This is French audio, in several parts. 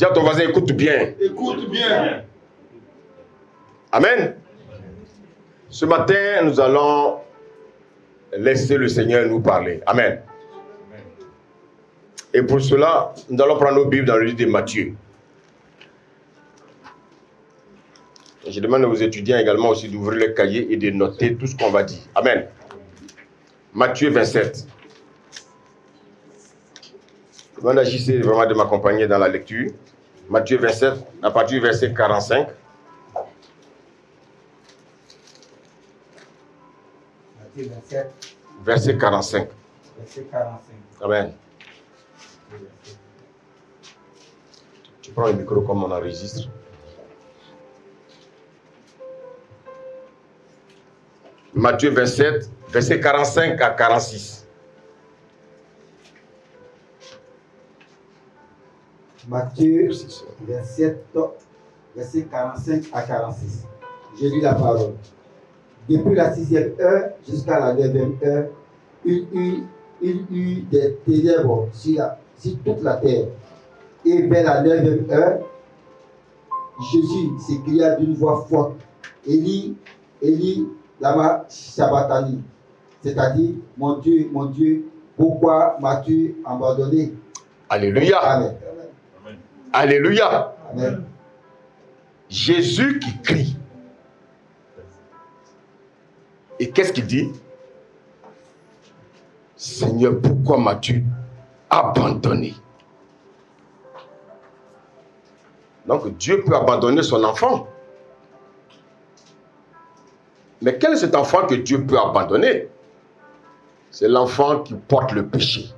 Dis à ton voisin, écoute bien. Écoute bien. Amen. Ce matin, nous allons laisser le Seigneur nous parler. Amen. Et pour cela, nous allons prendre nos Bibles dans le livre de Matthieu. Je demande aux étudiants également aussi d'ouvrir les cahiers et de noter tout ce qu'on va dire. Amen. Matthieu 27. Je demande à JC vraiment de m'accompagner dans la lecture. Matthieu 27, à partir du verset 45. Matthieu 27. Verset 45. Verset 45. Amen. Tu prends le micro comme on enregistre. Matthieu 27, verset 45 à 46. Matthieu 27, verset 45 à 46. Je lis la parole. Depuis la 6e heure jusqu'à la 9e heure, il eut des ténèbres sur toute la terre. Et vers la 9e heure, Jésus s'écria d'une voix forte, Élie, Élie, lama sabachthani, c'est-à-dire, mon Dieu, pourquoi m'as-tu abandonné? Alléluia. Amen. Alléluia. Amen. Jésus qui crie. Et qu'est-ce qu'il dit? Seigneur, pourquoi m'as-tu abandonné? Donc Dieu peut abandonner son enfant. Mais quel est cet enfant que Dieu peut abandonner? C'est l'enfant qui porte le péché.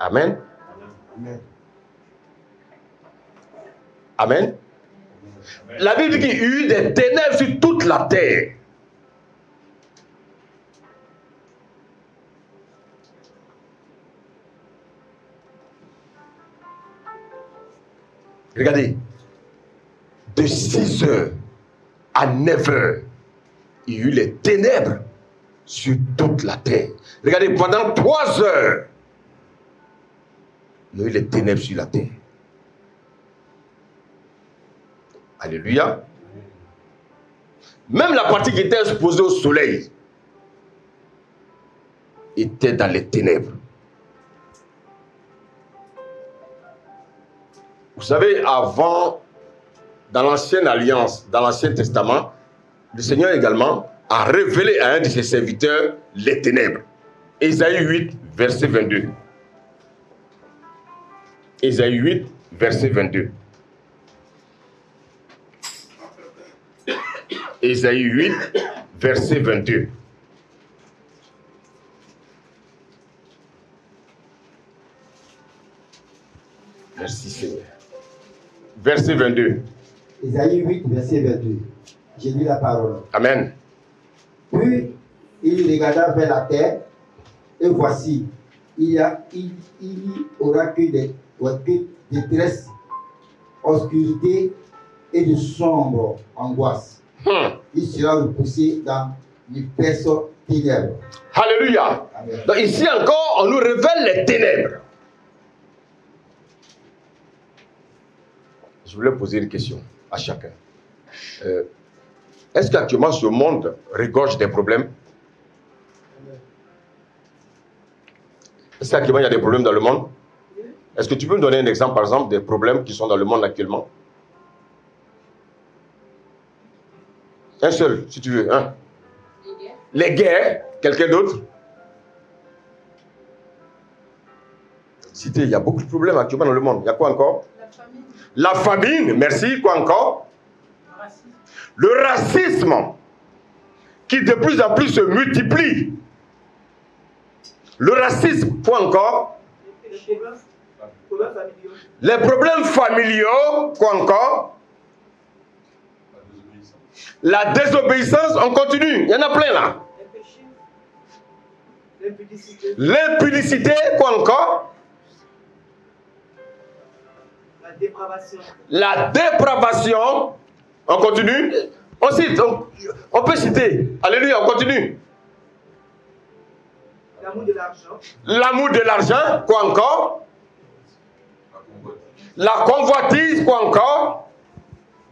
Amen. Amen. Amen. La Bible dit qu'il y a eu des ténèbres sur toute la terre. Regardez, de 6 heures à 9 heures, il y a eu les ténèbres sur toute la terre. Regardez, pendant 3 heures, il y a eu les ténèbres sur la terre. Alléluia. Même la partie qui était exposée au soleil était dans les ténèbres. Vous savez, avant, dans l'ancienne alliance, dans l'Ancien Testament, le Seigneur également a révélé à un de ses serviteurs les ténèbres. Ésaïe 8, verset 22. Ésaïe 8, verset 22. Ésaïe 8, verset 22. Merci Seigneur. Verset 22. Ésaïe 8, verset 22. J'ai lu la parole. Amen. Puis il regarda vers la terre, et voici, il y aura que des détresse, obscurité et de sombre angoisse. Il sera repoussé dans l'épaisse ténèbres. Alléluia. Amen. Donc ici encore, on nous révèle les ténèbres. Je voulais poser une question à chacun. Est-ce qu'actuellement ce monde regorge des problèmes? Est-ce qu'actuellement il y a des problèmes dans le monde? Est-ce que tu peux me donner un exemple, par exemple, des problèmes qui sont dans le monde actuellement? Un seul, si tu veux. Hein? Les guerres. Quelqu'un d'autre? Cité, il y a beaucoup de problèmes actuellement dans le monde. Il y a quoi encore? La famine, merci. Quoi encore? Le racisme qui de plus en plus se multiplie. Le racisme, quoi encore? Les problèmes familiaux, quoi encore? La désobéissance, on continue. Il y en a plein là. L'impudicité, quoi encore? La dépravation, on continue. On cite, on peut citer. Alléluia, on continue. L'amour de l'argent. L'amour de l'argent, quoi encore? La convoitise, quoi encore?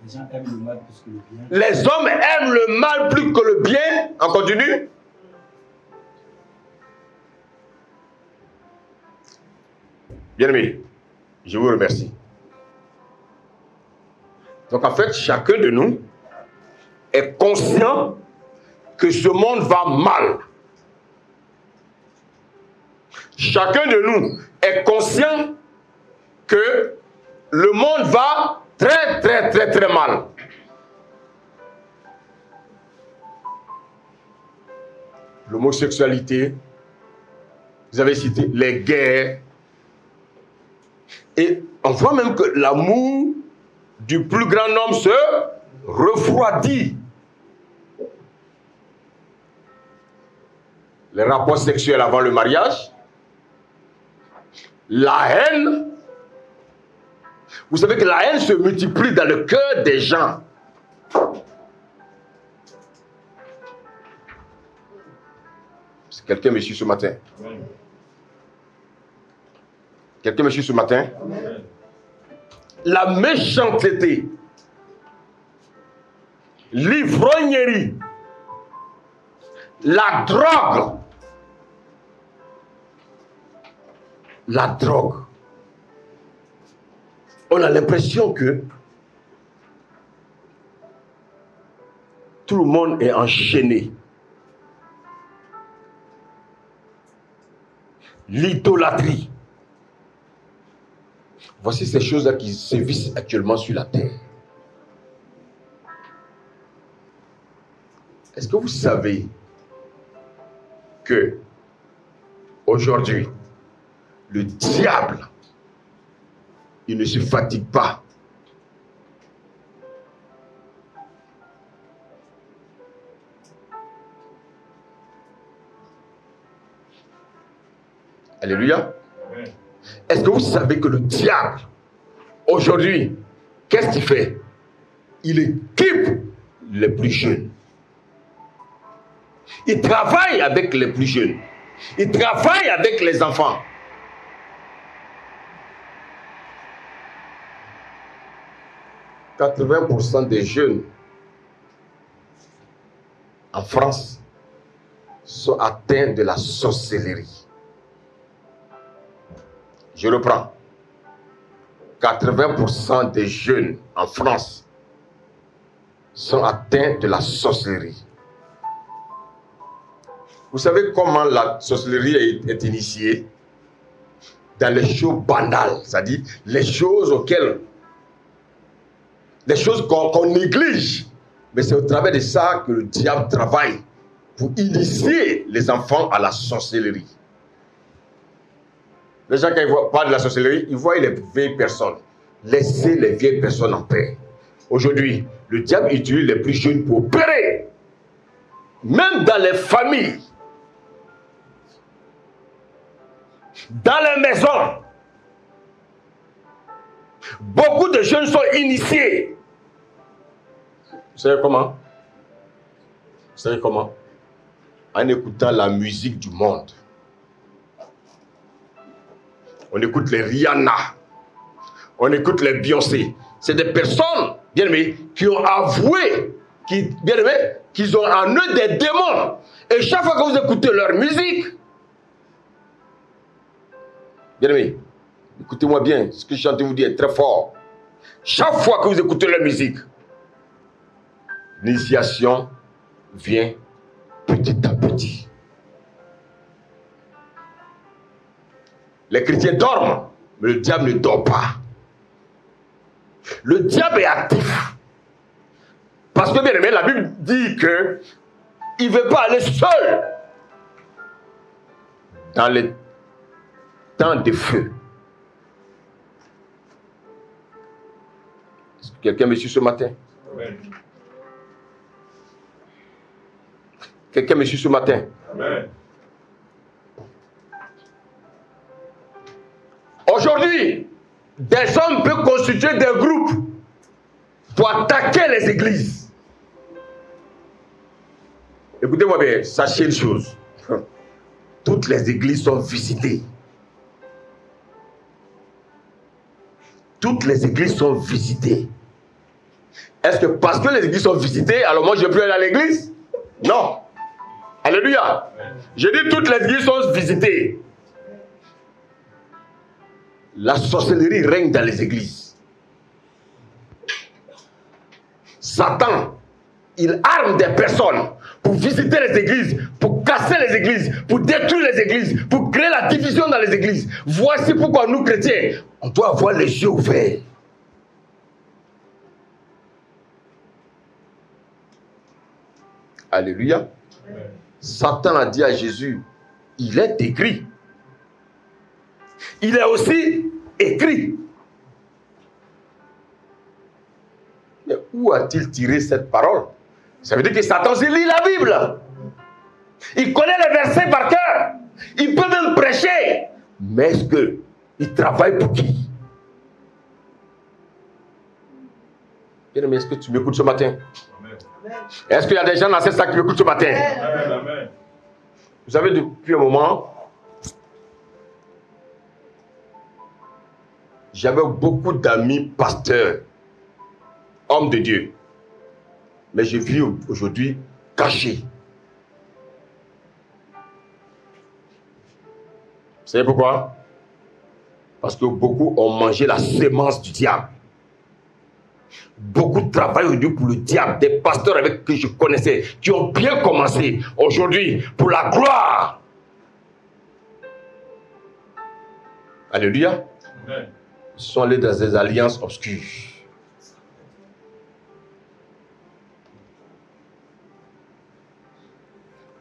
Les gens aiment le mal plus que le bien. Les hommes aiment le mal plus que le bien. On continue? Bien-aimés, je vous remercie. Donc en fait, chacun de nous est conscient que ce monde va mal. Chacun de nous est conscient que le monde va très, très, très, très mal. L'homosexualité, vous avez cité les guerres, et on voit même que l'amour du plus grand homme se refroidit. Les rapports sexuels avant le mariage, la haine. Vous savez que la haine se multiplie dans le cœur des gens. Quelqu'un me suit ce matin? Quelqu'un me suit ce matin? Amen. La méchanceté, l'ivrognerie, la drogue. On a l'impression que tout le monde est enchaîné. L'idolâtrie. Voici ces choses-là qui sévissent actuellement sur la terre. Est-ce que vous savez que aujourd'hui, le diable, il ne se fatigue pas. Alléluia. Est-ce que vous savez que le diable, aujourd'hui, qu'est-ce qu'il fait? Il équipe les plus jeunes. Il travaille avec les plus jeunes. Il travaille avec les enfants. « 80% des jeunes en France sont atteints de la sorcellerie. Je reprends. 80% des jeunes en France sont atteints de la sorcellerie. Vous savez comment la sorcellerie est initiée? Dans les choses banales, c'est-à-dire les choses auxquelles, les choses qu'on néglige. Mais c'est au travers de ça que le diable travaille pour initier les enfants à la sorcellerie. Les gens, quand ils parlent de la sorcellerie, ils voient les vieilles personnes. Laissez les vieilles personnes en paix. Aujourd'hui, le diable utilise les plus jeunes pour opérer. Même dans les familles. Dans les maisons. Beaucoup de jeunes sont initiés. Vous savez comment? Vous savez comment? En écoutant la musique du monde. On écoute les Rihanna, on écoute les Beyoncé. C'est des personnes, bien aimées, qui ont avoué, bien aimées, qu'ils ont en eux des démons. Et chaque fois que vous écoutez leur musique, bien aimés, écoutez-moi bien, ce que je chante vous dit est très fort. Chaque fois que vous écoutez leur musique, l'initiation vient petit à petit. Les chrétiens dorment, mais le diable ne dort pas. Le diable est actif. Parce que, bien aimé, la Bible dit que il ne veut pas aller seul dans les temps de feu. Est-ce que quelqu'un me suit ce matin? Amen. Quelqu'un me suit ce matin? Amen. Aujourd'hui, des hommes peuvent constituer des groupes pour attaquer les églises. Écoutez-moi bien, sachez une chose. toutes les églises sont visitées. Toutes les églises sont visitées. Est-ce que parce que les églises sont visitées, alors moi je ne vais plus aller à l'église? Non. Alléluia. Je dis toutes les églises sont visitées. La sorcellerie règne dans les églises. Satan, il arme des personnes pour visiter les églises, pour casser les églises, pour détruire les églises, pour créer la division dans les églises. Voici pourquoi nous chrétiens, on doit avoir les yeux ouverts. Alléluia. Satan a dit à Jésus, il est écrit. Il est aussi écrit. Mais où a-t-il tiré cette parole? Ça veut dire que Satan aussi lit la Bible. Il connaît les versets par cœur. Il peut même prêcher. Mais est-ce qu'il travaille pour qui? Bien-aimé, est-ce que tu m'écoutes ce matin? Est-ce qu'il y a des gens dans cette salle qui m'écoutent ce matin? Amen. Vous savez, depuis un moment, j'avais beaucoup d'amis pasteurs, hommes de Dieu. Mais je vis aujourd'hui caché. Vous savez pourquoi? Parce que beaucoup ont mangé la semence du diable. Beaucoup travaillent aujourd'hui pour le diable. Des pasteurs avec qui je connaissais, qui ont bien commencé aujourd'hui pour la gloire. Alléluia. Amen. Ils sont allés dans des alliances obscures.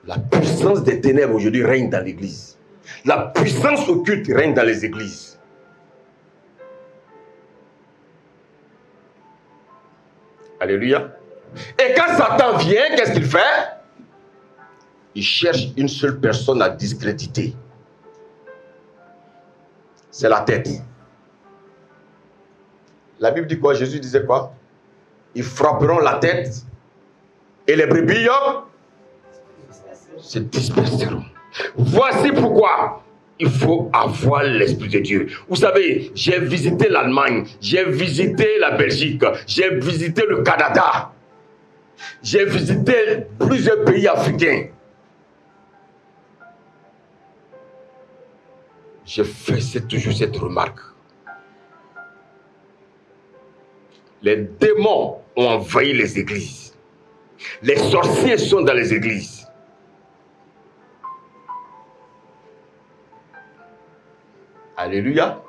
La puissance des ténèbres aujourd'hui règne dans l'église. La puissance occulte règne dans les églises. Alléluia. Et quand Satan vient, qu'est-ce qu'il fait? Il cherche une seule personne à discréditer. C'est la tête. La Bible dit quoi? Jésus disait quoi? Ils frapperont la tête et les brebis se disperseront. Voici pourquoi il faut avoir l'Esprit de Dieu. Vous savez, j'ai visité l'Allemagne, j'ai visité la Belgique, j'ai visité le Canada, j'ai visité plusieurs pays africains. J'ai fait toujours cette remarque. Les démons ont envahi les églises. Les sorciers sont dans les églises. Alléluia.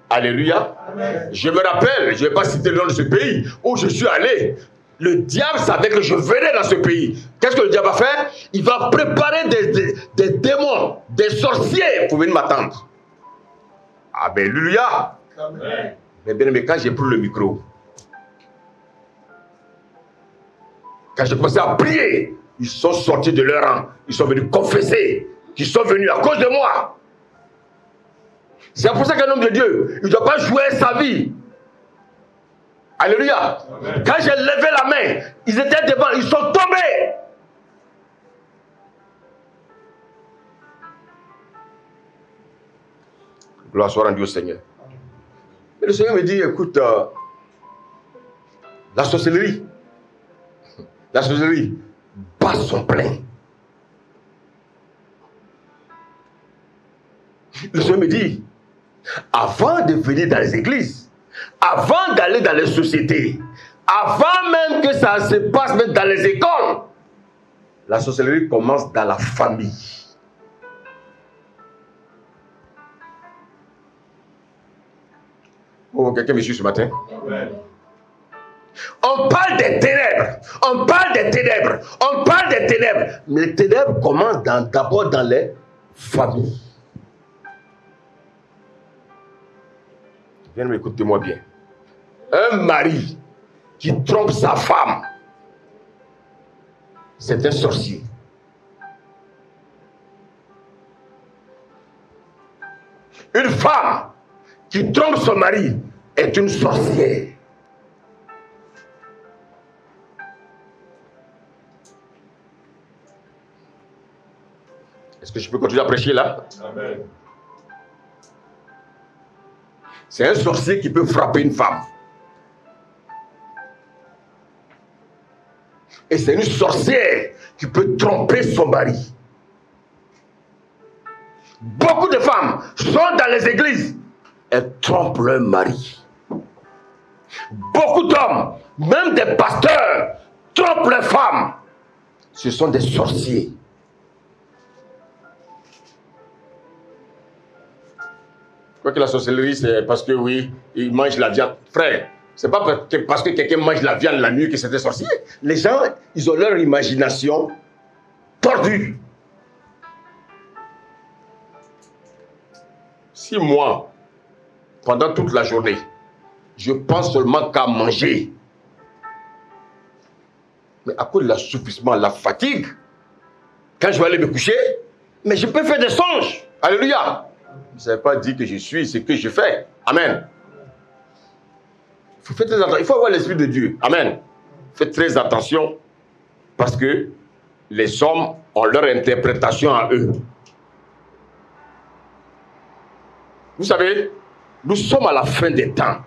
Alléluia. Amen. Je me rappelle, je ne vais pas citer le nom de ce pays où je suis allé. Le diable savait que je venais dans ce pays. Qu'est-ce que le diable va faire? Il va préparer des démons, des sorciers pour venir m'attendre. Alléluia. Amen. Mais bien aimé, quand j'ai pris le micro, quand j'ai commencé à prier, ils sont sortis de leur rang. Ils sont venus confesser qu'ils sont venus à cause de moi. C'est pour ça qu'un homme de Dieu, il ne doit pas jouer sa vie. Alléluia. Amen. Quand j'ai levé la main, ils étaient devant, ils sont tombés. Gloire soit rendue au Seigneur. Et le Seigneur me dit, écoute, la sorcellerie bat son plein. Le Seigneur me dit, avant de venir dans les églises, avant d'aller dans les sociétés, avant même que ça se passe même dans les écoles, la sorcellerie commence dans la famille. Oh, quelqu'un me suit ce matin? Amen. On parle des ténèbres, mais les ténèbres commencent d'abord dans les familles. Viens, écoutez-moi bien. Un mari qui trompe sa femme, c'est un sorcier. Une femme qui trompe son mari est une sorcière. Est-ce que je peux continuer à prêcher là? Amen. C'est un sorcier qui peut frapper une femme. Et c'est une sorcière qui peut tromper son mari. Beaucoup de femmes sont dans les églises. Elles trompent leur mari. Beaucoup d'hommes, même des pasteurs, trompent leurs femmes. Ce sont des sorciers. Quoi que la sorcellerie, c'est parce que oui, ils mangent la viande. Frère, c'est pas parce que quelqu'un mange la viande la nuit que c'est un sorcier. Les gens, ils ont leur imagination tordue. Si moi, pendant toute la journée, je pense seulement qu'à manger, mais à cause de l'assouplissement, la fatigue, quand je vais aller me coucher, mais je peux faire des songes. Alléluia. Ça ne veut pas dire que je suis ce que je fais. Amen. Faites très attention. Il faut avoir l'Esprit de Dieu. Amen. Faites très attention parce que les hommes ont leur interprétation à eux. Vous savez, nous sommes à la fin des temps.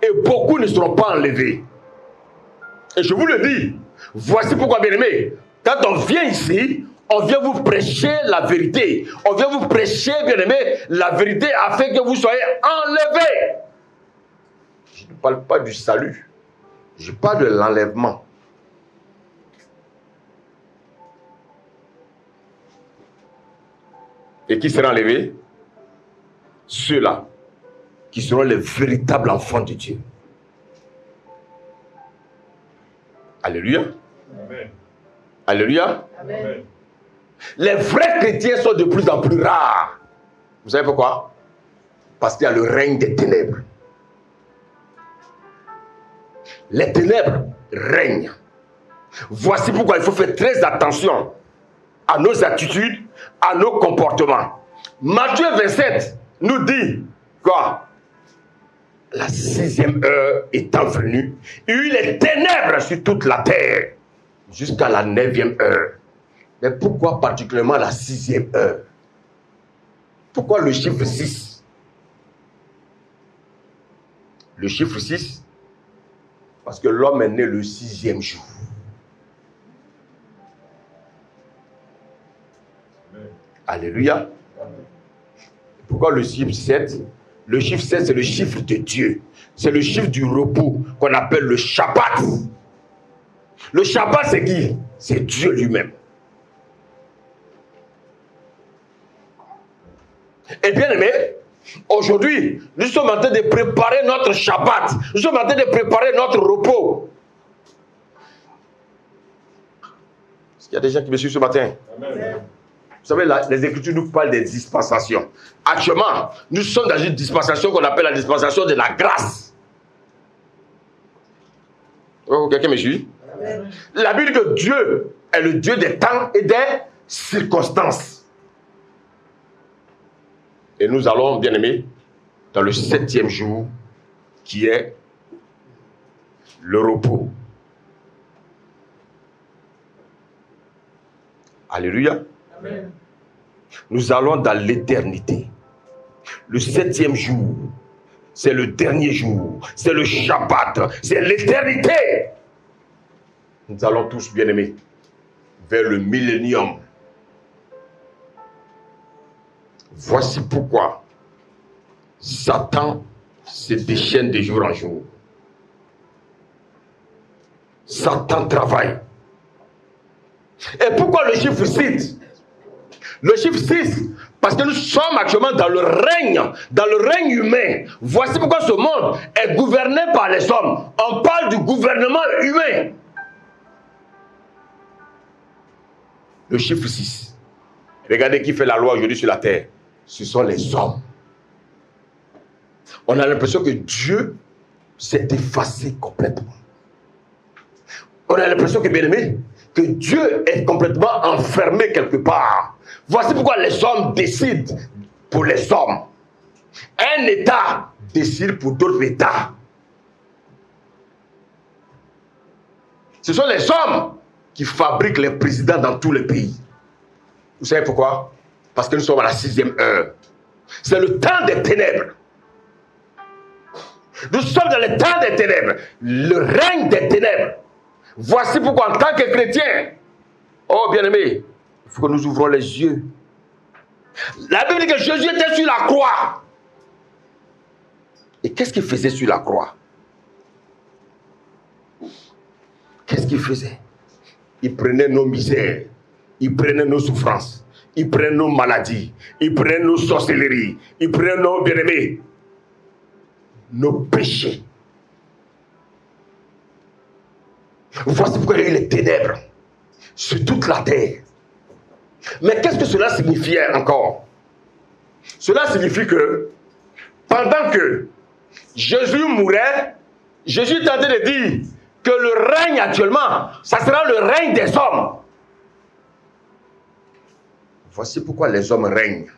Et beaucoup ne seront pas enlevés. Et je vous le dis, voici pourquoi, bien-aimés, quand on vient ici, on vient vous prêcher la vérité. On vient vous prêcher, bien-aimés, la vérité afin que vous soyez enlevés. Je ne parle pas du salut. Je parle de l'enlèvement. Et qui sera enlevé? Ceux-là qui seront les véritables enfants de Dieu. Alléluia. Amen. Alléluia. Amen. Les vrais chrétiens sont de plus en plus rares. Vous savez pourquoi? Parce qu'il y a le règne des ténèbres. Les ténèbres règnent. Voici pourquoi il faut faire très attention à nos attitudes, à nos comportements. Matthieu 27 nous dit quoi? La 6e heure étant venue, il y eut les ténèbres sur toute la terre jusqu'à la 9e heure. Mais pourquoi particulièrement la 6e heure? Pourquoi le chiffre 6? Le chiffre 6, parce que l'homme est né le 6e jour. Amen. Alléluia. Pourquoi le chiffre 7? Le chiffre 7, c'est le chiffre de Dieu. C'est le chiffre du repos qu'on appelle le Shabbat. Le Shabbat, c'est qui? C'est Dieu lui-même. Et bien aimé, aujourd'hui, nous sommes en train de préparer notre Shabbat. Nous sommes en train de préparer notre repos. Est-ce qu'il y a des gens qui me suivent ce matin? Amen. Vous savez, les Écritures nous parlent des dispensations. Actuellement, nous sommes dans une dispensation qu'on appelle la dispensation de la grâce. Oh, quelqu'un me suit? Amen. La Bible dit que Dieu est le Dieu des temps et des circonstances. Et nous allons, bien aimés, dans le 7e jour, qui est le repos. Alléluia. Amen. Nous allons dans l'éternité. Le 7e jour, c'est le dernier jour, c'est le Shabbat, c'est l'éternité. Nous allons tous, bien aimés, vers le millénium. Voici pourquoi Satan se déchaîne de jour en jour. Satan travaille. Et pourquoi le chiffre 6? Le chiffre 6, parce que nous sommes actuellement dans le règne humain. Voici pourquoi ce monde est gouverné par les hommes. On parle du gouvernement humain. Le chiffre 6. Regardez qui fait la loi aujourd'hui sur la terre. Ce sont les hommes. On a l'impression que Dieu s'est effacé complètement. On a l'impression que, bien aimé, que Dieu est complètement enfermé quelque part. Voici pourquoi les hommes décident pour les hommes. Un État décide pour d'autres États. Ce sont les hommes qui fabriquent les présidents dans tous les pays. Vous savez pourquoi? Parce que nous sommes à la 6e heure. C'est le temps des ténèbres. Nous sommes dans le temps des ténèbres. Le règne des ténèbres. Voici pourquoi en tant que chrétien, oh bien-aimé, il faut que nous ouvrons les yeux. La Bible dit que Jésus était sur la croix. Et qu'est-ce qu'il faisait sur la croix? Qu'est-ce qu'il faisait? Il prenait nos misères, il prenait nos souffrances, il prenait nos maladies, il prenait nos sorcelleries, il prenait nos bien-aimés, nos péchés. Voici pourquoi il y a eu les ténèbres sur toute la terre. Mais qu'est-ce que cela signifiait encore? Cela signifie que pendant que Jésus mourait, Jésus est en train de dire que le règne actuellement, ça sera le règne des hommes. Voici pourquoi les hommes règnent.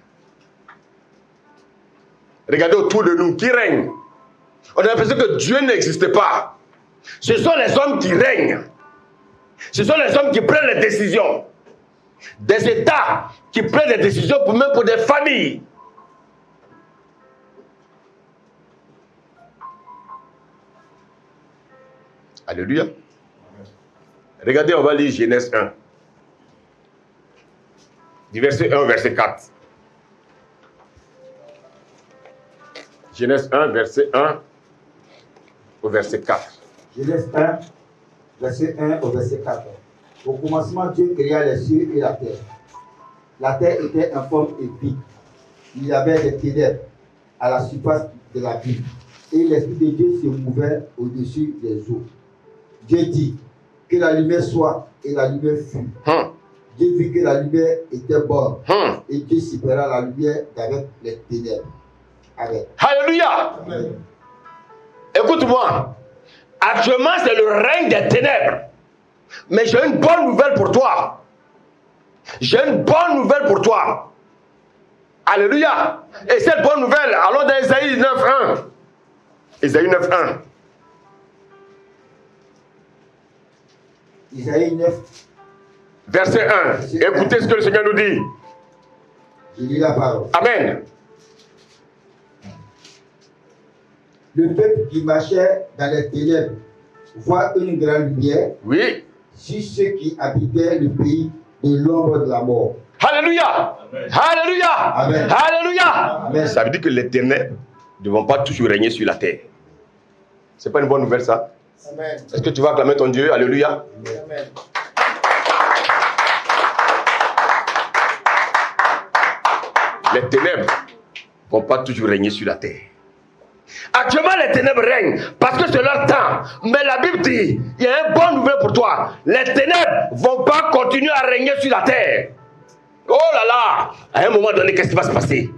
Regardez autour de nous, qui règne? On a l'impression que Dieu n'existe pas. Ce sont les hommes qui règnent. Ce sont les hommes qui prennent les décisions. Des États qui prennent des décisions même pour des familles. Alléluia. Regardez, on va lire Genèse 1. Du verset 1 au verset 4. Genèse 1, verset 1 au verset 4. Genèse 1, verset 1 au verset 4. Au commencement, Dieu créa les cieux et la terre. La terre était informe et vide. Il y avait des ténèbres à la surface de la ville. Et l'Esprit de Dieu se mouvait au-dessus des eaux. Dieu dit que la lumière soit, et la lumière fut. Dieu vit que la lumière était bonne. Et Dieu sépara la lumière d'avec les ténèbres. Amen. Alléluia. Amen. Écoute-moi. Actuellement, c'est le règne des ténèbres. Mais j'ai une bonne nouvelle pour toi. J'ai une bonne nouvelle pour toi. Alléluia. Et cette bonne nouvelle, allons dans Ésaïe 9.1. Ésaïe 9.1. Isaïe 9. Verset 1. Écoutez ce que le Seigneur nous dit. Je lis la parole. Amen. Le peuple qui marchait dans les ténèbres voit une grande lumière. Oui. Sur ceux qui habitaient le pays de l'ombre de la mort. Alléluia. Amen. Alléluia. Amen. Alléluia. Amen. Ça veut dire que les ténèbres ne vont pas toujours régner sur la terre. C'est pas une bonne nouvelle ça? Amen. Est-ce que tu vas acclamer ton Dieu? Alléluia. Amen. Les ténèbres ne vont pas toujours régner sur la terre. Actuellement, les ténèbres règnent parce que c'est leur temps. Mais la Bible dit, il y a une bonne nouvelle pour toi. Les ténèbres ne vont pas continuer à régner sur la terre. Oh là là! À un moment donné, qu'est-ce qui va se passer?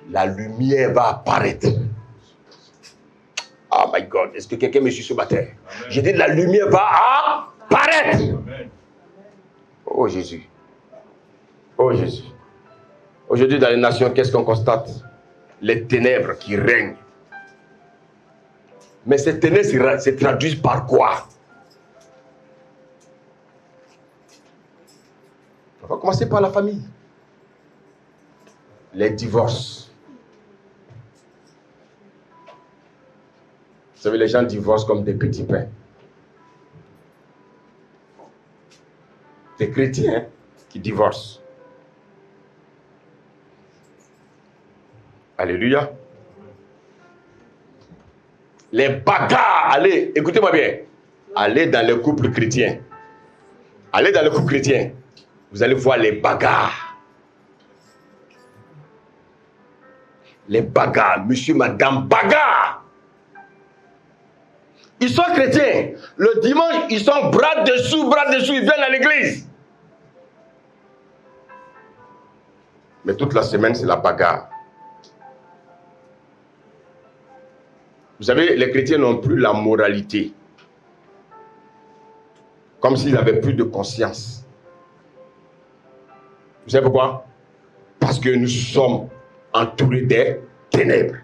La lumière va apparaître. Oh my God, est-ce que quelqu'un me suit ce matin? J'ai dit, la lumière va apparaître. Amen. Oh Jésus. Oh Jésus. Aujourd'hui, dans les nations, qu'est-ce qu'on constate? Les ténèbres qui règnent. Mais ces ténèbres se traduisent par quoi? On va commencer par la famille. Les divorces. Vous savez, les gens divorcent comme des petits pains. Des chrétiens qui divorcent. Alléluia. Les bagarres, allez, écoutez-moi bien. Allez dans les couples chrétiens. Allez dans les couples chrétiens. Vous allez voir les bagarres. Les bagarres, monsieur, madame, bagarres. Ils sont chrétiens. Le dimanche, ils sont bras dessous, ils viennent à l'église. Mais toute la semaine, c'est la bagarre. Vous savez, les chrétiens n'ont plus la moralité. Comme s'ils n'avaient plus de conscience. Vous savez pourquoi? Parce que nous sommes entourés des ténèbres.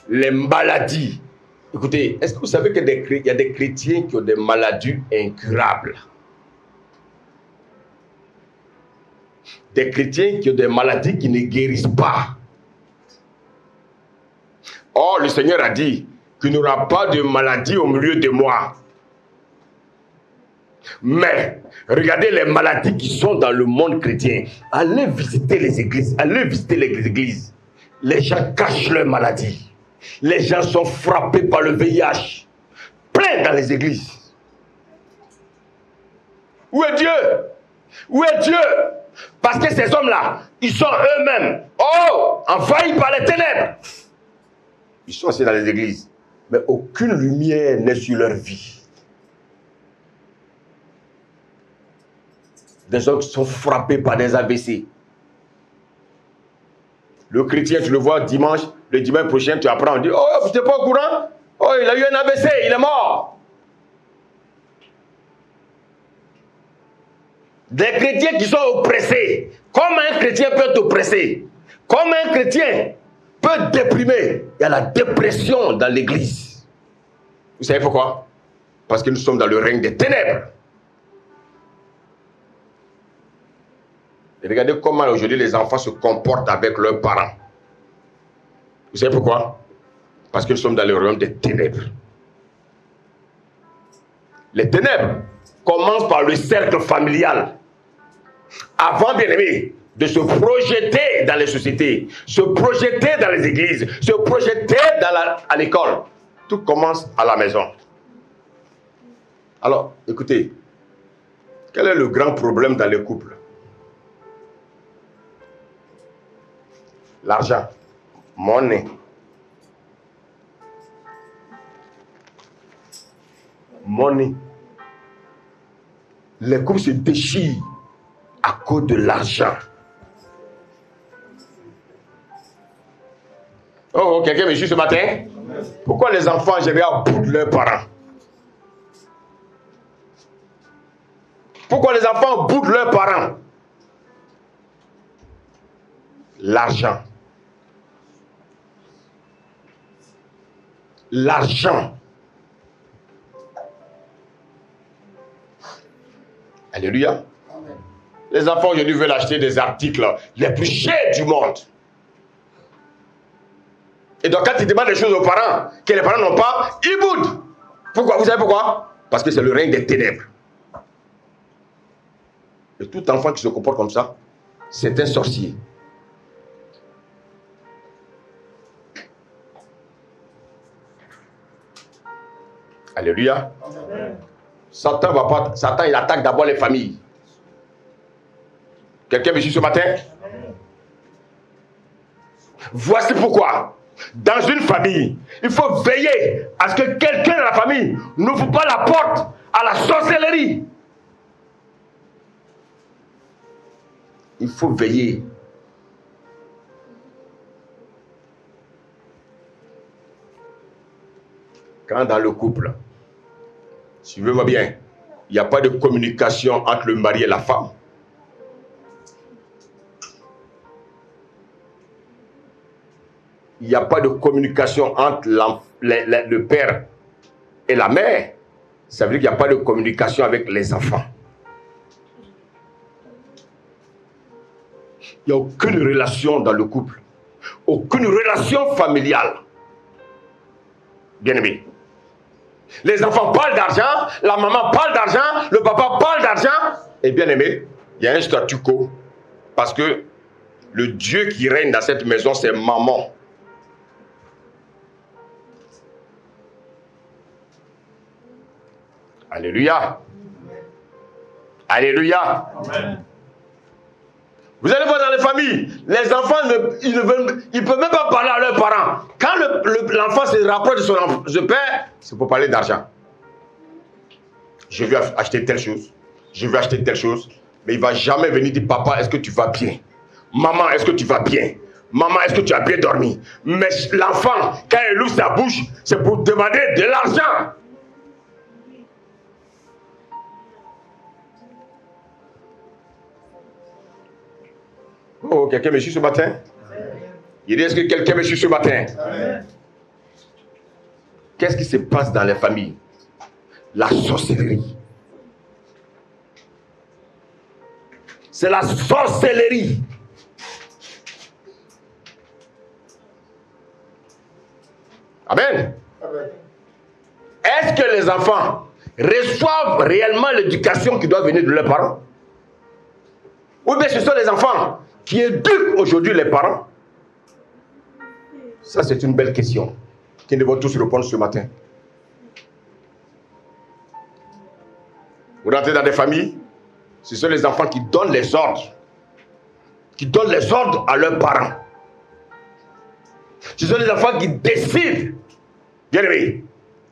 Les maladies. Écoutez, est-ce que vous savez qu'il y a des chrétiens qui ont des maladies incurables? des chrétiens qui ont des maladies qui ne guérissent pas. Or, le Seigneur a dit qu'il n'y aura pas de maladie au milieu de moi. Mais, regardez les maladies qui sont dans le monde chrétien. Allez visiter les églises. Allez visiter les églises. Les gens cachent leurs maladies. Les gens sont frappés par le VIH. Plein dans les églises. Où est Dieu? Où est Dieu? Parce que ces hommes-là, ils sont eux-mêmes, envahis par les ténèbres. Ils sont aussi dans les églises. Mais aucune lumière n'est sur leur vie. Des hommes qui sont frappés par des AVC. Le chrétien, tu le vois dimanche, le dimanche prochain, tu apprends, on dit, oh, tu n'es pas au courant? Oh, il a eu un AVC, il est mort. Des chrétiens qui sont oppressés. Comment un chrétien peut être oppressé? Comment un chrétien peut être déprimé? Il y a la dépression dans l'église. Vous savez pourquoi? Parce que nous sommes dans le règne des ténèbres. Et regardez comment aujourd'hui les enfants se comportent avec leurs parents. Vous savez pourquoi? Parce que nous sommes dans le royaume des ténèbres. Les ténèbres commencent par le cercle familial. Avant, bien aimé, de se projeter dans les sociétés, se projeter dans les églises, se projeter à l'école. Tout commence à la maison. Alors, écoutez, quel est le grand problème dans les couples? L'argent, money. Money. Les couples se déchirent à cause de l'argent. Oh, quelqu'un me suit ce matin? Pourquoi les enfants gèrent à bout de leurs parents? Pourquoi les enfants boudent leurs parents? L'argent. L'argent. Alléluia. Amen. Les enfants aujourd'hui veulent acheter des articles les plus chers du monde. Et donc quand ils demandent des choses aux parents que les parents n'ont pas, ils boudent. Pourquoi? Vous savez pourquoi? Parce que c'est le règne des ténèbres. Et tout enfant qui se comporte comme ça, c'est un sorcier. Alléluia. Amen. Satan il attaque d'abord les familles. Quelqu'un me suit ce matin? Amen. Voici pourquoi, dans une famille, il faut veiller à ce que quelqu'un dans la famille n'ouvre pas la porte à la sorcellerie. Il faut veiller. Quand dans le couple, suivez-moi bien, il n'y a pas de communication entre le mari et la femme. Il n'y a pas de communication entre le père et la mère. Ça veut dire qu'il n'y a pas de communication avec les enfants. Il n'y a aucune relation dans le couple. Aucune relation familiale. Bien aimé. Les enfants parlent d'argent, la maman parle d'argent, le papa parle d'argent. Et bien aimé, il y a un statu quo. Parce que le Dieu qui règne dans cette maison, c'est maman. Alléluia. Alléluia. Amen. Vous allez voir dans les familles, les enfants, ils ne peuvent même pas parler à leurs parents. Quand l'enfant se rapproche de son père, c'est pour parler d'argent. Je veux acheter telle chose, je veux acheter telle chose, mais il ne va jamais venir dire, papa, est-ce que tu vas bien? Maman, est-ce que tu vas bien? Maman, est-ce que tu as bien dormi? Mais l'enfant, quand il ouvre sa bouche, c'est pour demander de l'argent. Oh, quelqu'un me suit ce matin? Il dit, est-ce que quelqu'un me suit ce matin? Qu'est-ce qui se passe dans les familles? La sorcellerie. C'est la sorcellerie. Amen. Amen. Est-ce que les enfants reçoivent réellement l'éducation qui doit venir de leurs parents? Ou bien ce sont les enfants qui éduquent aujourd'hui les parents? Ça, c'est une belle question que nous devons tous répondre ce matin. Vous rentrez dans des familles, ce sont les enfants qui donnent les ordres. Qui donnent les ordres à leurs parents. Ce sont les enfants qui décident, bien aimé,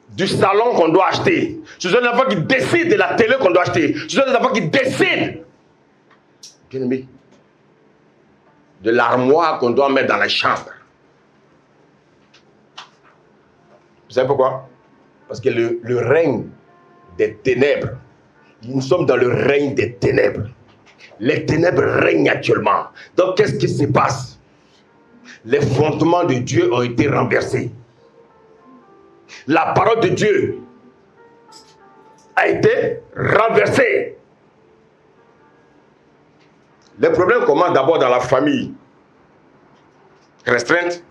du salon qu'on doit acheter. Ce sont les enfants qui décident de la télé qu'on doit acheter. Ce sont les enfants qui décident, bien aimé, de l'armoire qu'on doit mettre dans la chambre. Vous savez pourquoi? Parce que le règne des ténèbres, nous sommes dans le règne des ténèbres. Les ténèbres règnent actuellement. Donc qu'est-ce qui se passe? Les fondements de Dieu ont été renversés. La parole de Dieu a été renversée. Les problèmes commencent d'abord dans la famille restreinte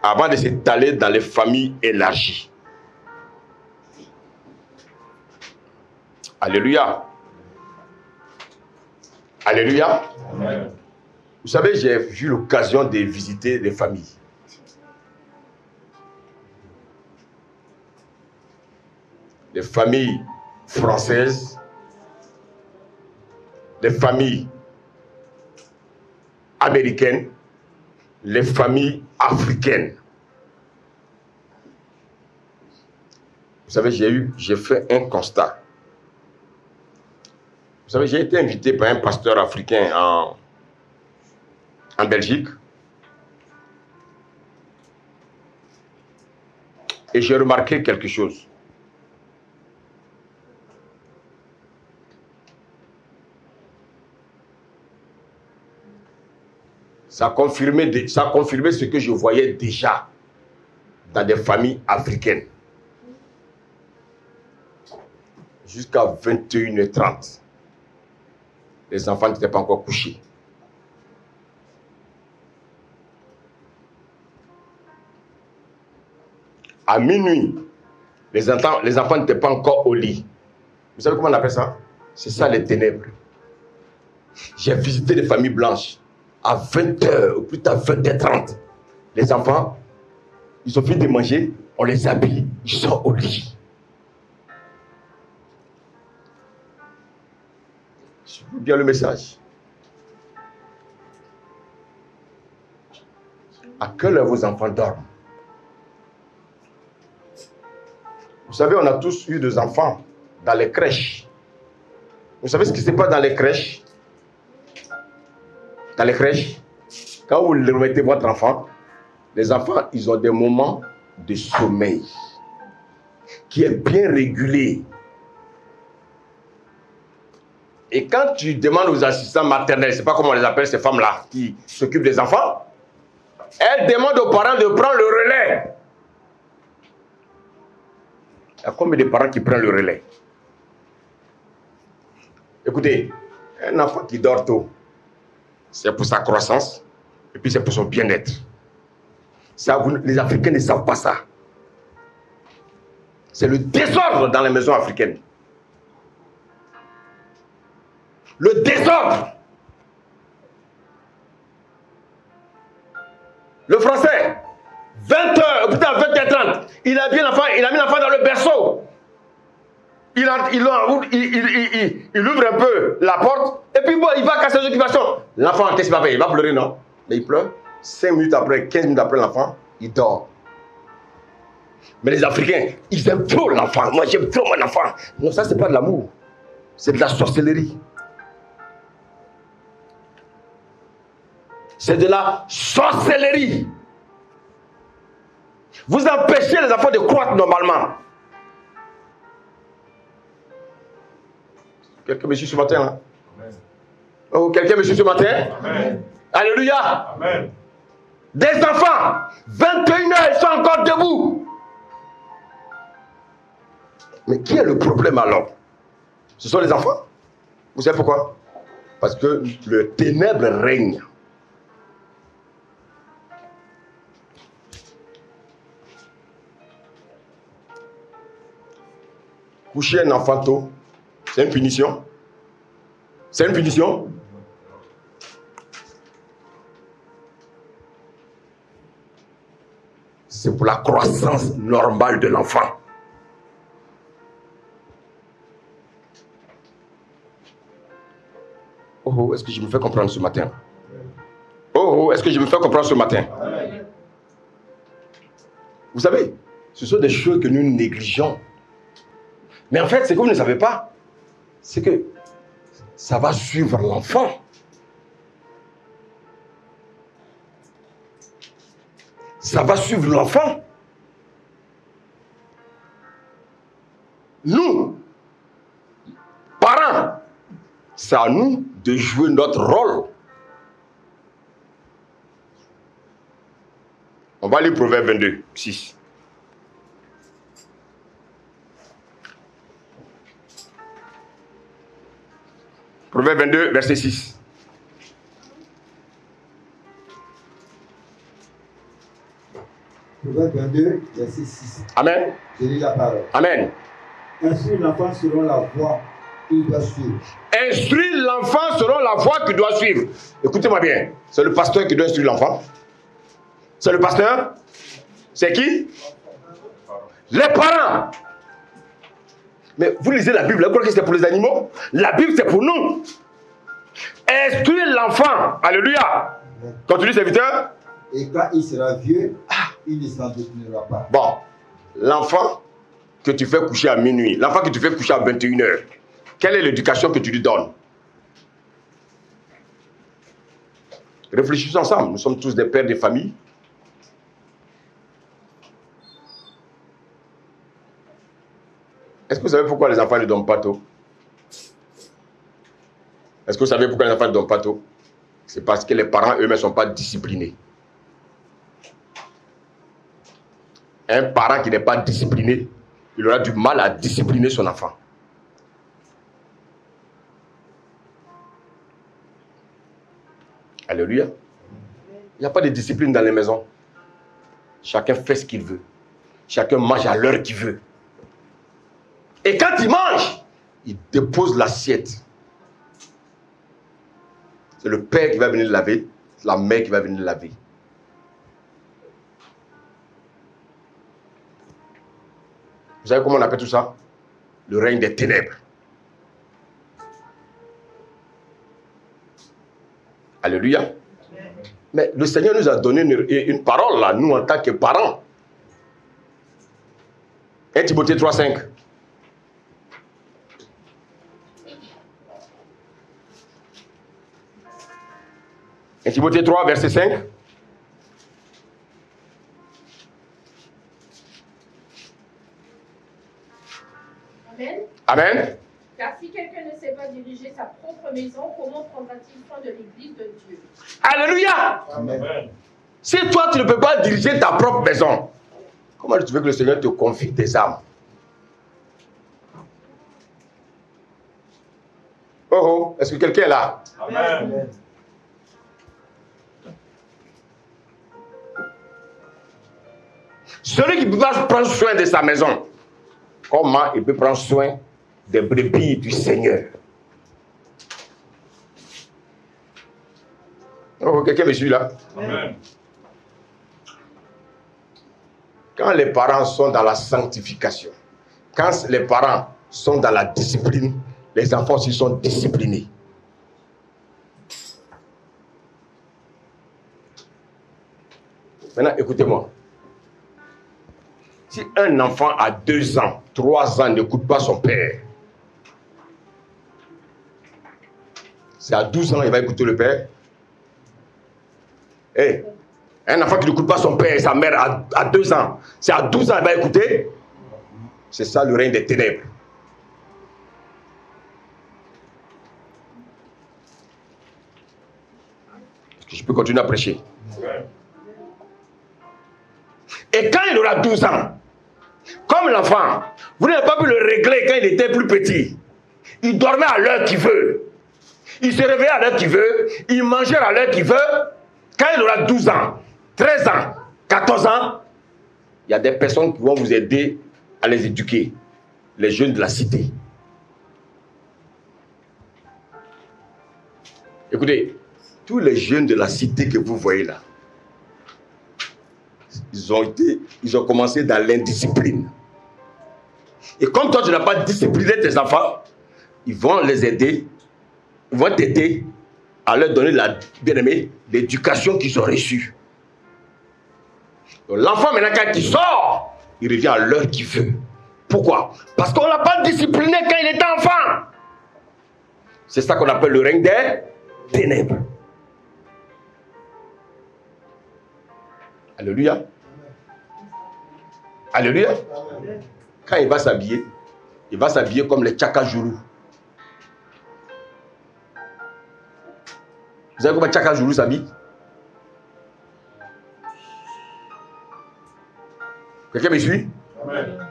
avant de s'étaler dans les familles élargies. Alléluia. Alléluia. Amen. Vous savez, j'ai eu l'occasion de visiter des familles. Les familles françaises, les familles américaines, les familles africaines. Vous savez, j'ai fait un constat. Vous savez, j'ai été invité par un pasteur africain en Belgique. Et j'ai remarqué quelque chose. Ça a confirmé ce que je voyais déjà dans des familles africaines. Jusqu'à 21h30. Les enfants n'étaient pas encore couchés. À minuit, les enfants n'étaient pas encore au lit. Vous savez comment on appelle ça? C'est ça les ténèbres. J'ai visité des familles blanches. À 20h, ou plus tard 20h30, les enfants, ils ont fini de manger, on les habille, ils sont au lit. Je vous bien le message. À quelle heure vos enfants dorment? Vous savez, on a tous eu des enfants dans les crèches. Vous savez ce qui se passe dans les crèches? Dans les crèches, quand vous remettez votre enfant, les enfants, ils ont des moments de sommeil qui est bien régulé. Et quand tu demandes aux assistants maternels, je ne sais pas comment on les appelle, ces femmes-là, qui s'occupent des enfants, elles demandent aux parents de prendre le relais. Il y a combien de parents qui prennent le relais? Écoutez, un enfant qui dort tôt, c'est pour sa croissance, et puis c'est pour son bien-être. Les Africains ne savent pas ça. C'est le désordre dans les maisons africaines. Le désordre. Le français, 20h, putain, 20h30, il a mis l'enfant dans le berceau. Il ouvre un peu la porte, et puis bon, il va casser ses occupations. L'enfant, qu'est-ce qu'il va faire? Il va pleurer, non? Mais il pleure. 5 minutes après, 15 minutes après l'enfant, il dort. Mais les Africains, ils aiment trop l'enfant. Moi, j'aime trop mon enfant. Non, ça, c'est pas de l'amour. C'est de la sorcellerie. C'est de la sorcellerie. Vous empêchez les enfants de croître normalement. Quelqu'un me suit ce matin là? Amen. Oh, quelqu'un me suit ce matin? Amen. Alléluia. Amen. Des enfants, 21h, ils sont encore debout. Mais qui est le problème alors? Ce sont les enfants. Vous savez pourquoi? Parce que le ténèbre règne. Coucher un enfant tôt, c'est une punition. C'est une punition. C'est pour la croissance normale de l'enfant. Oh, est-ce que je me fais comprendre ce matin? Oh, est-ce que je me fais comprendre ce matin? Vous savez, ce sont des choses que nous négligeons. Mais en fait, ce que vous ne savez pas, c'est que ça va suivre l'enfant. Ça va suivre l'enfant. Nous, parents, c'est à nous de jouer notre rôle. On va lire Proverbe 22, 6. Proverbe 22, verset 6. Proverbe 22, verset 6. Amen. Je lis la parole. Amen. Instruis l'enfant selon la voie qu'il doit suivre. Instruis l'enfant selon la voie qu'il doit suivre. Écoutez-moi bien. C'est le pasteur qui doit instruire l'enfant. C'est le pasteur. C'est qui? Les parents. Mais vous lisez la Bible, vous croyez que c'est pour les animaux? La Bible, c'est pour nous. Instruis l'enfant. Alléluia. Continue, serviteur. Et quand il sera vieux, il ne s'en détournera pas. Bon, l'enfant que tu fais coucher à minuit, l'enfant que tu fais coucher à 21h, quelle est l'éducation que tu lui donnes? Réfléchissons ensemble. Nous sommes tous des pères de famille. Est-ce que vous savez pourquoi les enfants ne dorment pas tôt? Est-ce que vous savez pourquoi les enfants ne dorment pas tôt? C'est parce que les parents eux-mêmes ne sont pas disciplinés. Un parent qui n'est pas discipliné, il aura du mal à discipliner son enfant. Alléluia. Il n'y a pas de discipline dans les maisons. Chacun fait ce qu'il veut. Chacun mange à l'heure qu'il veut. Et quand il mange, il dépose l'assiette. C'est le père qui va venir laver, c'est la mère qui va venir laver. Vous savez comment on appelle tout ça? Le règne des ténèbres. Alléluia. Mais le Seigneur nous a donné une parole là, nous en tant que parents. 1 Timothée 3,5. 1 Timothée 3, verset 5. Amen. Amen. Car si quelqu'un ne sait pas diriger sa propre maison, comment prendra-t-il soin de l'église de Dieu? Alléluia. Amen. Si toi, tu ne peux pas diriger ta propre maison, comment tu veux que le Seigneur te confie tes âmes? Oh, est-ce que quelqu'un est là? Amen. Celui qui ne peut pas prendre soin de sa maison, comment il peut prendre soin des brebis du Seigneur? Oh, quelqu'un me suit là? Amen. Quand les parents sont dans la sanctification, quand les parents sont dans la discipline, les enfants aussi sont disciplinés. Maintenant, écoutez-moi. Si un enfant à 2 ans, 3 ans n'écoute pas son père, c'est à 12 ans qu'il va écouter le père. Hey, un enfant qui n'écoute pas son père et sa mère à 2 ans, c'est à 12 ans qu'il va écouter. C'est ça le règne des ténèbres. Est-ce que je peux continuer à prêcher? Et quand il aura 12 ans, comme l'enfant, vous n'avez pas pu le régler quand il était plus petit. Il dormait à l'heure qu'il veut. Il se réveille à l'heure qu'il veut, il mangera à l'heure qu'il veut. Quand il aura 12 ans, 13 ans, 14 ans, il y a des personnes qui vont vous aider à les éduquer. Les jeunes de la cité. Écoutez, tous les jeunes de la cité que vous voyez là, ils ont commencé dans l'indiscipline. Et comme toi, tu n'as pas discipliné tes enfants, ils vont les aider, ils vont t'aider à leur donner l'éducation qu'ils ont reçue. Donc l'enfant, maintenant, quand il sort, il revient à l'heure qu'il veut. Pourquoi? Parce qu'on ne l'a pas discipliné quand il était enfant. C'est ça qu'on appelle le règne des ténèbres. Alléluia. Alléluia. Quand il va s'habiller comme les Tchakajourou. Vous savez comment Tchakajourou s'habille? Quelqu'un me suit? Amen.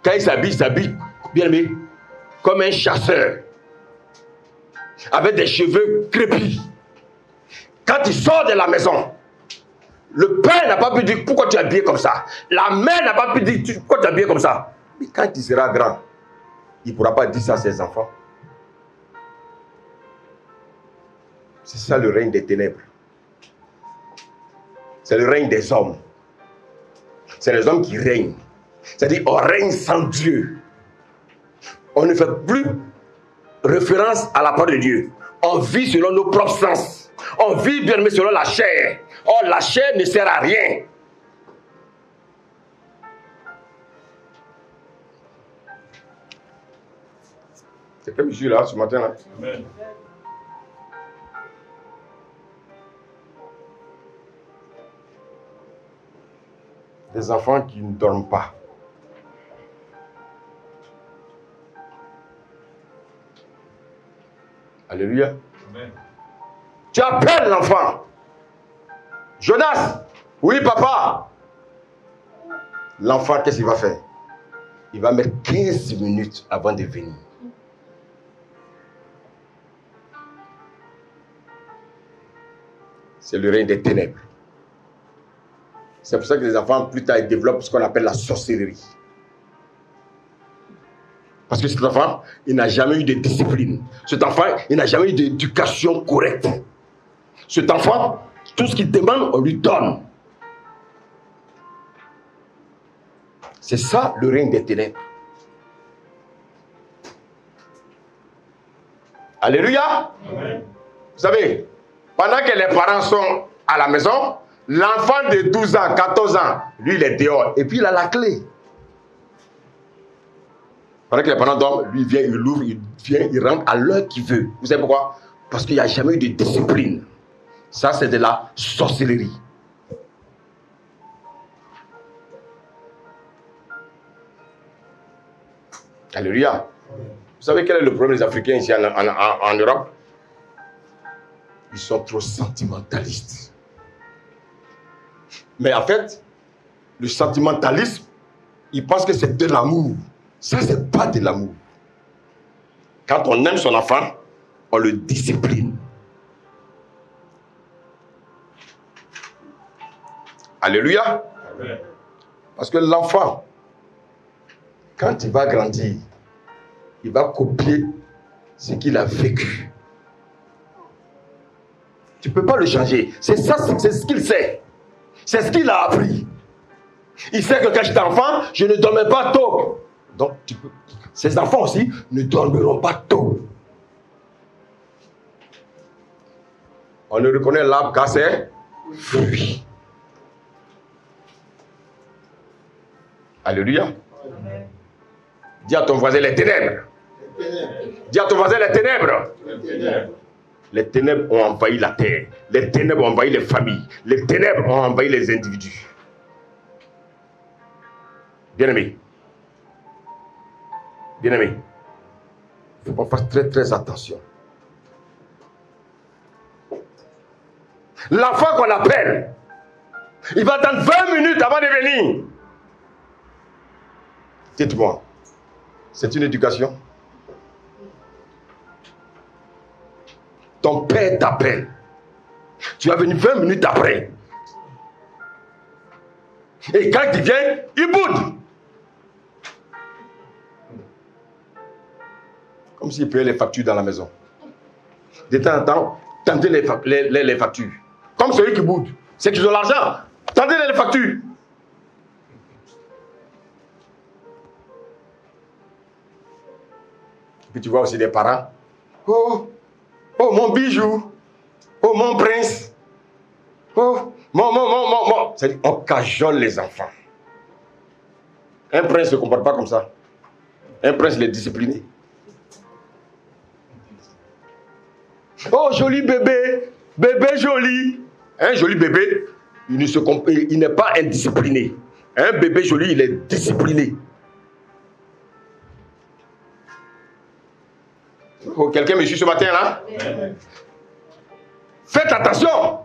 Quand il s'habille, bien aimé, comme un chasseur, avec des cheveux crépus. Quand il sort de la maison, le père n'a pas pu dire pourquoi tu es habillé comme ça. La mère n'a pas pu dire pourquoi tu es habillé comme ça. Mais quand il sera grand, il ne pourra pas dire ça à ses enfants. C'est ça le règne des ténèbres. C'est le règne des hommes. C'est les hommes qui règnent. C'est-à-dire on règne sans Dieu. On ne fait plus référence à la parole de Dieu. On vit selon nos propres sens. On vit bien mais selon la chair. Or la chair ne sert à rien. C'est comme je suis là ce matin là. Amen. Des enfants qui ne dorment pas. Alléluia. Amen. Tu appelles l'enfant. Jonas, oui papa. L'enfant, qu'est-ce qu'il va faire? Il va mettre 15 minutes avant de venir. C'est le règne des ténèbres. C'est pour ça que les enfants, plus tard, ils développent ce qu'on appelle la sorcellerie. Parce que cet enfant, il n'a jamais eu de discipline. Cet enfant, il n'a jamais eu d'éducation correcte. Cet enfant, tout ce qu'il demande, on lui donne. C'est ça le règne des ténèbres. Alléluia. Amen. Vous savez, pendant que les parents sont à la maison, l'enfant de 12 ans, 14 ans, lui, il est dehors. Et puis, il a la clé. Pendant que les parents dorment, lui, il vient, il l'ouvre, il rentre à l'heure qu'il veut. Vous savez pourquoi? Parce qu'il n'y a jamais eu de discipline. Ça, c'est de la sorcellerie. Alléluia. Vous savez quel est le problème des Africains ici en Europe? Ils sont trop sentimentalistes. Mais en fait, le sentimentalisme, ils pensent que c'est de l'amour. Ça, c'est pas de l'amour. Quand on aime son enfant, on le discipline. Alléluia. Amen. Parce que l'enfant, quand il va grandir, il va copier ce qu'il a vécu. Tu ne peux pas le changer. C'est ça, c'est ce qu'il sait. C'est ce qu'il a appris. Il sait que quand j'étais enfant, je ne dormais pas tôt. Donc, ces enfants aussi ne dormiront pas tôt. On ne reconnaît l'arbre qu'à ses fruits. Alléluia. Amen. Dis à ton voisin les ténèbres. Dis à ton voisin les ténèbres. Les ténèbres ont envahi la terre. Les ténèbres ont envahi les familles. Les ténèbres ont envahi les individus. Bien-aimé. Bien-aimé. Il faut qu'on fasse très très attention. L'enfant qu'on appelle, il va attendre 20 minutes avant de venir. Dites-moi, c'est une éducation? ton père t'appelle. Tu vas venir 20 minutes après. Et quand il vient, il boude. Comme s'il payait les factures dans la maison. De temps en temps, tendez les factures. Comme celui qui boude. C'est qu'ils ont l'argent. Tendez les factures. Et puis tu vois aussi des parents. Oh, oh mon bijou. Oh mon prince. Oh, mon. C'est-à-dire, on cajole les enfants. Un prince ne se comporte pas comme ça. Un prince, il est discipliné. Oh, joli bébé. Bébé joli. Un joli bébé, il n'est pas indiscipliné. Un bébé joli, il est discipliné. Oh, quelqu'un me suit ce matin là? Faites attention.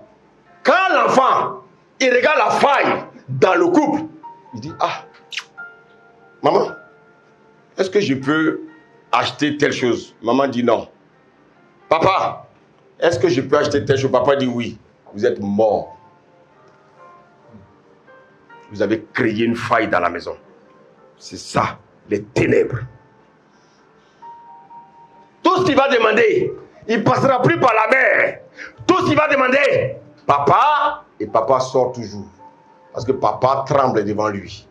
Quand l'enfant, il regarde la faille dans le couple, il dit, ah, maman, est-ce que je peux acheter telle chose? Maman dit non. Papa, est-ce que je peux acheter telle chose? Papa dit oui. Vous êtes mort. Vous avez créé une faille dans la maison. C'est ça, les ténèbres. Tout ce qu'il va demander, il ne passera plus par la mère. Tout ce qu'il va demander, papa, et papa sort toujours. Parce que papa tremble devant lui.